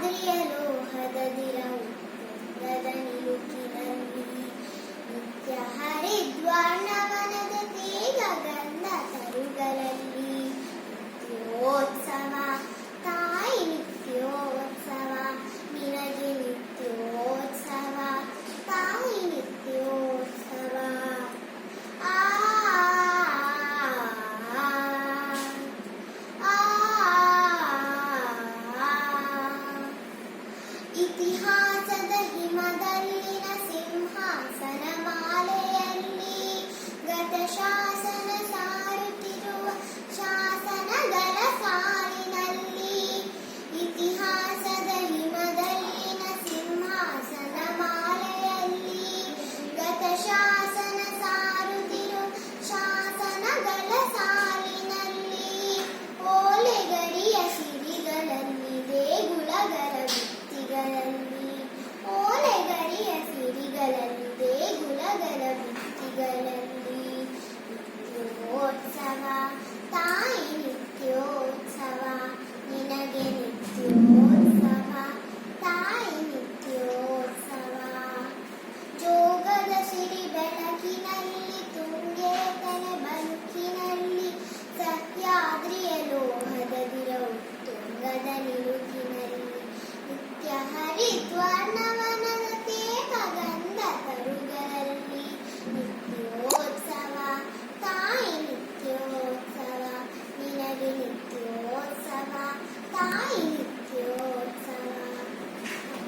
ಸಹ್ಯಾದ್ರಿಯ ಲೋಹದ ದಿರವು ತುಂಗದ ನಿಲುಕಿನಲ್ಲಿ ನಿತ್ಯ ಹರಿದ್ವರ್ಣವನದ ತೇಗ ಗಂಧ ತರುಗಳಲ್ಲಿ ನಿತ್ಯೋತ್ಸವ ತಾಯಿ ನಿತ್ಯೋತ್ಸವ ನಿನಗೆ ನಿತ್ಯೋತ್ಸವ ತಾಯಿ ನಿತ್ಯೋತ್ಸವ ಆ ಇತಿಹಾಸದ ಹಿಮದಲ್ಲಿನ ಸಿಂಹಾಸನ ಮಾಲೆಯಲ್ಲಿ ಗತಶಾಸನ ಸಾರುತ್ತಿರುವ ಶಾಸನಗಳ ಸಾಲಿನಲ್ಲಿ ಇತಿಹಾಸದ ಹಿಮದಲ್ಲಿನ ಸಿಂಹಾಸನ ಮಾಲೆಯಲ್ಲಿ ಗತಶಾಸನ ಸಾರುತ್ತಿರುವ ಶಾಸನಗಳ ಸಾಲಿನಲ್ಲಿ ಓಲೆಗರಿಯ ಸಿರಿಗಳಲ್ಲಿ ದೇಗುಲಗಳ ಭಿತ್ತಿಗಳಲ್ಲಿ ಓಲೆಗರಿಯ ಸಿರಿಗಳಲ್ಲಿ ದೇಗುಲಗಳ ಭಿತ್ತಿಗಳಲ್ಲಿ ನಿತ್ಯೋತ್ಸವ ತಾಯಿ ನಿತ್ಯೋತ್ಸವ ನಿನಗೆ ನಿತ್ಯೋತ್ಸವ ತಾಯಿ ನಿತ್ಯೋತ್ಸವ ಜೋಗದ ಸಿರಿ ಬೆಳಕಿನಲ್ಲಿ ತುಂಗೇತನ ಬದುಕಿನಲ್ಲಿ ಸಹ್ಯಾದ್ರಿಯ ಲೋಹದ ದಿರವು ತುಂಗದ ನಿಲುಕಿನಲ್ಲಿ